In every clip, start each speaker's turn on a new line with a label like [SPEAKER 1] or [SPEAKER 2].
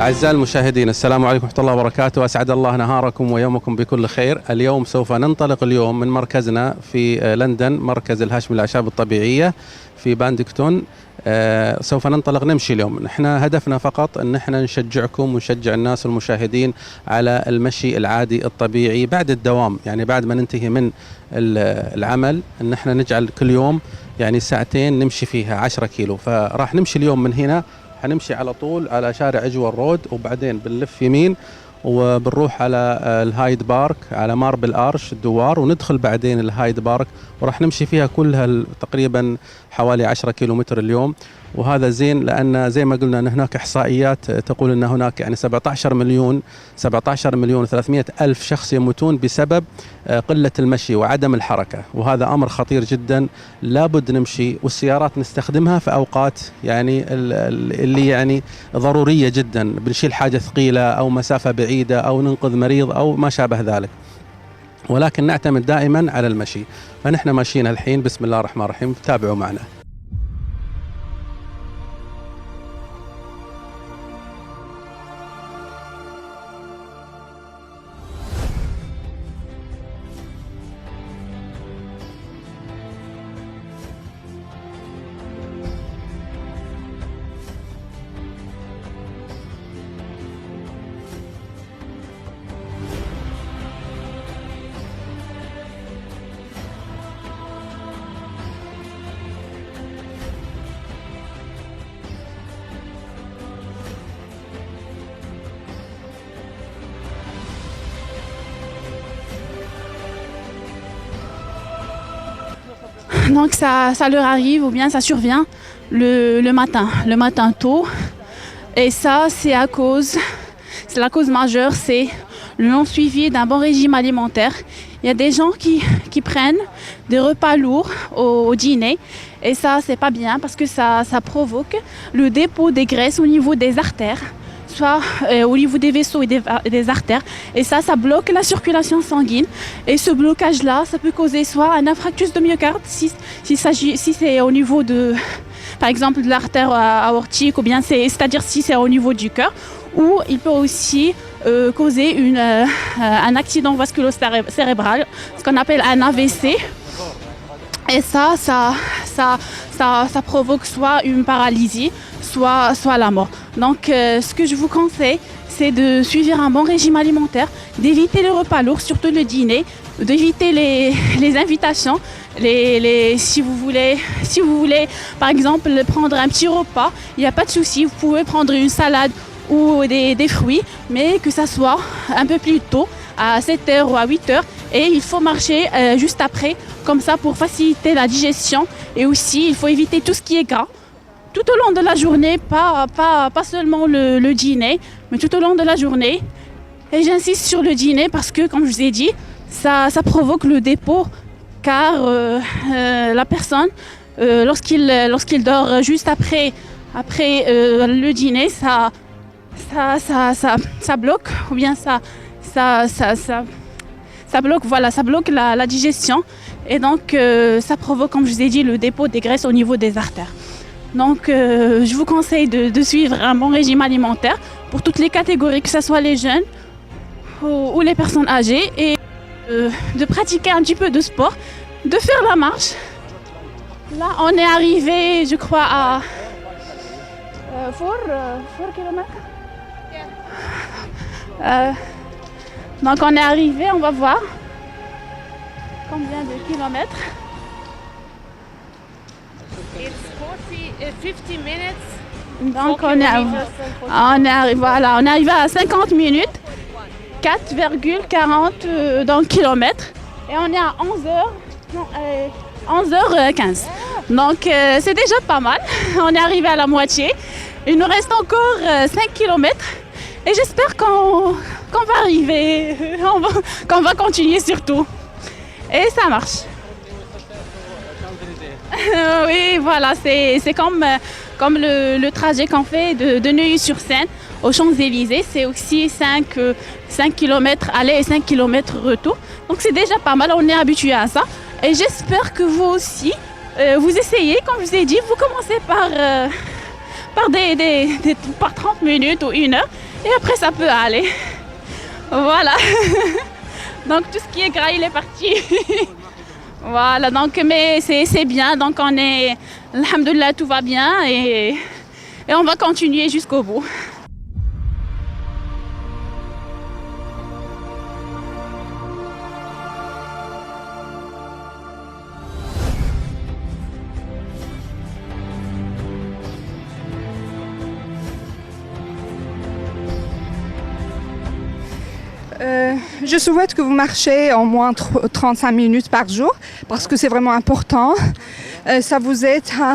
[SPEAKER 1] أعزائي المشاهدين، السلام عليكم ورحمة الله وبركاته. أسعد الله نهاركم ويومكم بكل خير. اليوم سوف ننطلق من مركزنا في لندن، مركز الهاشمي للأعشاب الطبيعية في باندكتون. سوف ننطلق نمشي اليوم. نحن هدفنا فقط أن نحن نشجعكم ونشجع الناس والمشاهدين على المشي العادي الطبيعي بعد الدوام، يعني بعد ما ننتهي من العمل أن نحن نجعل كل يوم يعني ساعتين نمشي فيها 10 كيلو. فراح نمشي اليوم من هنا، حنمشي على طول على شارع اجوال رود، وبعدين بنلف يمين وبنروح على الهايد بارك، على ماربل ارش الدوار، وندخل بعدين الهايد بارك، وراح نمشي فيها كلها تقريبا حوالي 10 كيلومتر اليوم. وهذا زين، لأن زي ما قلنا أن هناك إحصائيات تقول أن هناك يعني 17 مليون و300 ألف شخص يموتون بسبب قلة المشي وعدم الحركة، وهذا أمر خطير جدا. لابد نمشي، والسيارات نستخدمها في أوقات يعني اللي يعني ضرورية جدا، بنشيل حاجة ثقيلة أو مسافة بعيدة أو ننقذ مريض أو ما شابه ذلك، ولكن نعتمد دائما على المشي. فنحن ماشيين الحين، بسم الله الرحمن الرحيم، تابعوا معنا.
[SPEAKER 2] Donc ça leur arrive ou bien ça survient le matin tôt. Et ça, c'est la cause majeure, c'est le non-suivi d'un bon régime alimentaire. Il y a des gens qui prennent des repas lourds au dîner, et ça, c'est pas bien parce que ça provoque le dépôt des graisses au niveau des artères, soit au niveau des vaisseaux et des artères, et ça bloque la circulation sanguine. Et ce blocage-là, ça peut causer soit un infarctus de myocarde si c'est au niveau de, par exemple, de l'artère aortique, ou bien c'est-à-dire si c'est au niveau du cœur, ou il peut aussi causer un accident vasculo-cérébral, ce qu'on appelle un AVC. Et ça provoque soit une paralysie, soit la mort. Donc ce que je vous conseille, c'est de suivre un bon régime alimentaire, d'éviter les repas lourds, surtout le dîner, d'éviter les invitations. Si vous voulez par exemple prendre un petit repas, il n'y a pas de souci, vous pouvez prendre une salade ou des fruits, mais que ça soit un peu plus tôt, à 7h ou à 8h, et il faut marcher juste après, comme ça pour faciliter la digestion. Et aussi il faut éviter tout ce qui est gras tout au long de la journée, pas seulement le dîner, mais tout au long de la journée. Et j'insiste sur le dîner parce que, comme je vous ai dit, ça provoque le dépôt, car la personne, lorsqu'il dort juste après le dîner, ça bloque, ou bien ça bloque la digestion, et donc ça provoque, comme je vous ai dit, le dépôt des graisses au niveau des artères. Donc je vous conseille de suivre un bon régime alimentaire pour toutes les catégories, que ce soit les jeunes ou les personnes âgées, et de pratiquer un petit peu de sport, de faire la marche. Là on est arrivé, je crois, à 4 kilomètres. Donc on est arrivé, on va voir combien de kilomètres.
[SPEAKER 3] It's 50 minutes.
[SPEAKER 2] Donc on est arrivé à 50 minutes, 4,40 donc kilomètres, et on est à 11h15. Donc c'est déjà pas mal. On est arrivé à la moitié. Il nous reste encore 5 kilomètres, et j'espère qu'on va arriver, qu'on va continuer surtout. Et ça marche. Oui, voilà, c'est comme le trajet qu'on fait de Neuilly-sur-Seine aux Champs-Élysées. C'est aussi 5 km aller et 5 km retour. Donc c'est déjà pas mal, on est habitué à ça. Et j'espère que vous aussi, vous essayez, comme je vous ai dit, vous commencez par 30 minutes ou 1 heure. Et après, ça peut aller. Voilà. Donc tout ce qui est gras, il est parti. Voilà, donc, mais c'est bien. Donc on est, alhamdoulilah, tout va bien et on va continuer jusqu'au bout.
[SPEAKER 3] Je souhaite que vous marchiez en moins 35 minutes par jour parce que c'est vraiment important. Ça vous aide à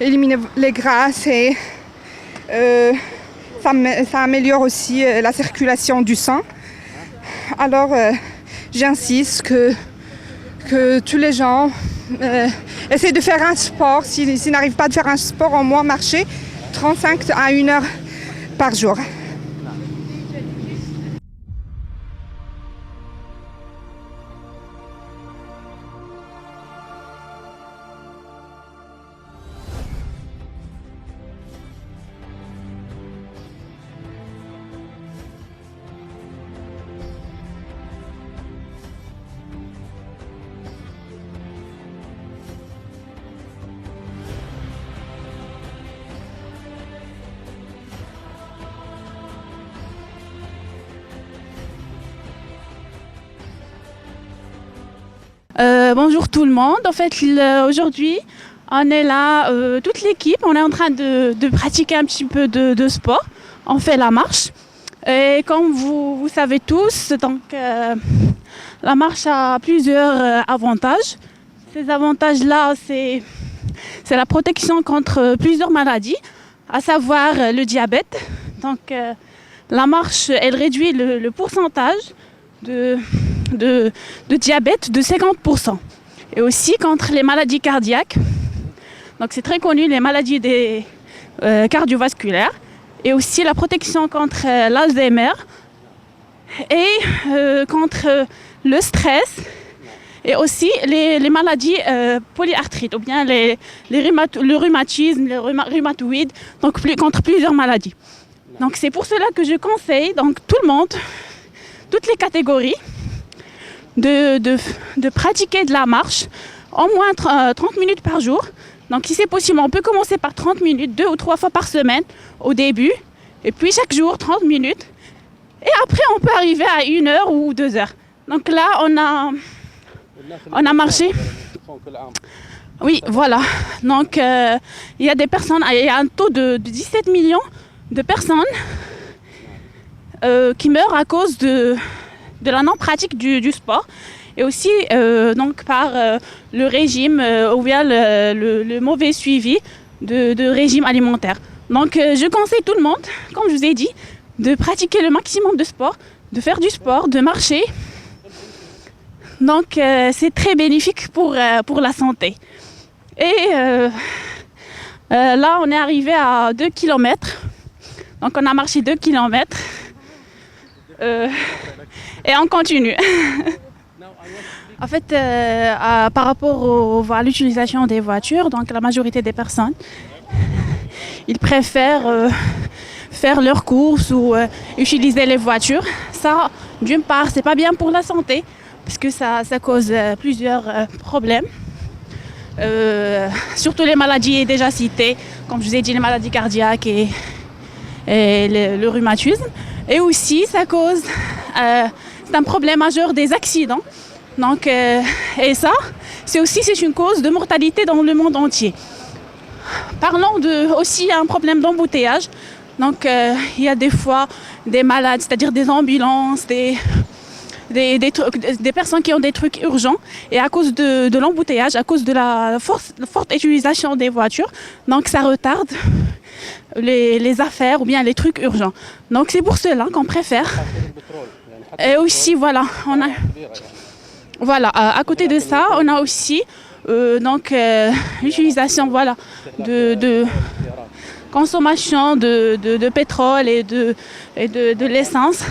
[SPEAKER 3] éliminer les graisses et ça améliore aussi la circulation du sang. Alors j'insiste que tous les gens essaient de faire un sport. S'ils n'arrivent pas à faire un sport, au moins marcher 35 à 1 heure par jour.
[SPEAKER 2] Bonjour tout le monde. En fait, aujourd'hui, on est là, toute l'équipe, on est en train de pratiquer un petit peu de sport. On fait la marche. Et comme vous savez tous, donc, la marche a plusieurs avantages. Ces avantages-là, c'est la protection contre plusieurs maladies, à savoir le diabète. Donc, la marche, elle réduit le pourcentage de diabète de 50%. Et aussi contre les maladies cardiaques. Donc c'est très connu, les maladies cardiovasculaires. Et aussi la protection contre l'Alzheimer. Et contre le stress. Et aussi les maladies polyarthrites. Ou bien le rhumatisme, les rhumatoïdes. Donc contre plusieurs maladies. Donc c'est pour cela que je conseille donc, tout le monde, toutes les catégories, de pratiquer de la marche au moins 30 minutes par jour. Donc si c'est possible, on peut commencer par 30 minutes, 2 ou 3 fois par semaine au début. Et puis chaque jour, 30 minutes. Et après, on peut arriver à 1 heure ou 2 heures. Donc là, on a marché. Oui, voilà. Donc il y a des personnes, il y a un taux de 17 millions de personnes qui meurent à cause de la non-pratique du sport et aussi donc par le régime ou bien le mauvais suivi de régime alimentaire. Donc je conseille tout le monde, comme je vous ai dit, de pratiquer le maximum de sport, de faire du sport, de marcher. Donc c'est très bénéfique pour la santé. Et là on est arrivé à 2 km. Donc on a marché 2 km. Et on continue. En fait, par rapport à l'utilisation des voitures, donc la majorité des personnes, ils préfèrent faire leurs courses ou utiliser les voitures. Ça, d'une part, c'est pas bien pour la santé, parce que ça cause plusieurs problèmes. Surtout les maladies déjà citées, comme je vous ai dit, les maladies cardiaques et le rhumatisme. Et aussi, ça cause, c'est un problème majeur des accidents. Donc, et ça, c'est une cause de mortalité dans le monde entier. Parlons aussi un problème d'embouteillage. Donc, il y a des fois des malades, c'est-à-dire des ambulances, des personnes qui ont des trucs urgents. Et à cause de l'embouteillage, à cause de la forte utilisation des voitures, donc ça retarde les affaires ou bien les trucs urgents. Donc c'est pour cela qu'on préfère. Et aussi voilà, à côté de ça, on a aussi l'utilisation de consommation de pétrole et de l'essence.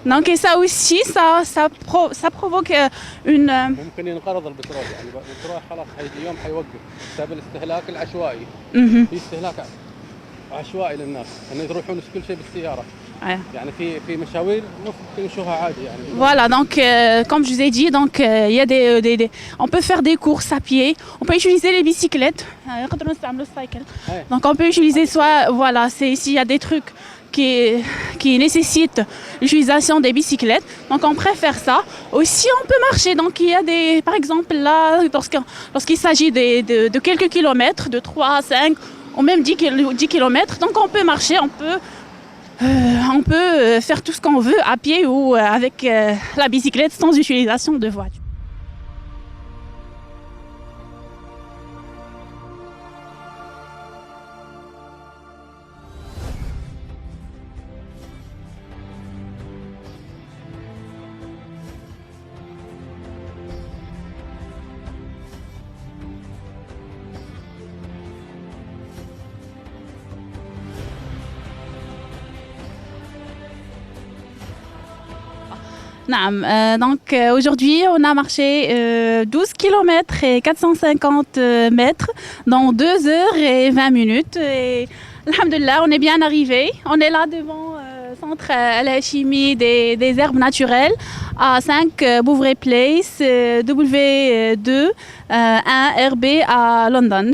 [SPEAKER 2] Donc et ça aussi, ça provoque une
[SPEAKER 1] عشوائي للناس انه يروحون كل شيء بالسياره.
[SPEAKER 2] Ouais.
[SPEAKER 1] يعني في مشاوير ممكن يمشوها عادي يعني.
[SPEAKER 2] Voilà, donc comme je vous ai dit, donc il y a on peut faire des courses à pied, on peut utiliser les bicyclettes. Donc on peut utiliser soit voilà, c'est s'il y a des trucs qui nécessitent l'utilisation des bicyclettes, donc on préfère ça. Aussi on peut marcher, donc il y a des, par exemple là, lorsqu'il s'agit de quelques kilomètres, de 3 à 5 ou même 10 kilomètres, donc on peut marcher, on peut faire tout ce qu'on veut à pied ou avec la bicyclette sans utilisation de voiture. Donc aujourd'hui on a marché 12 km et 450 mètres dans 2 heures et 20 minutes et alhamdoulilah on est bien arrivé. On est là devant le centre Al-Hachimi des herbes naturelles à 5 Bouvray Place W2 1 RB à London.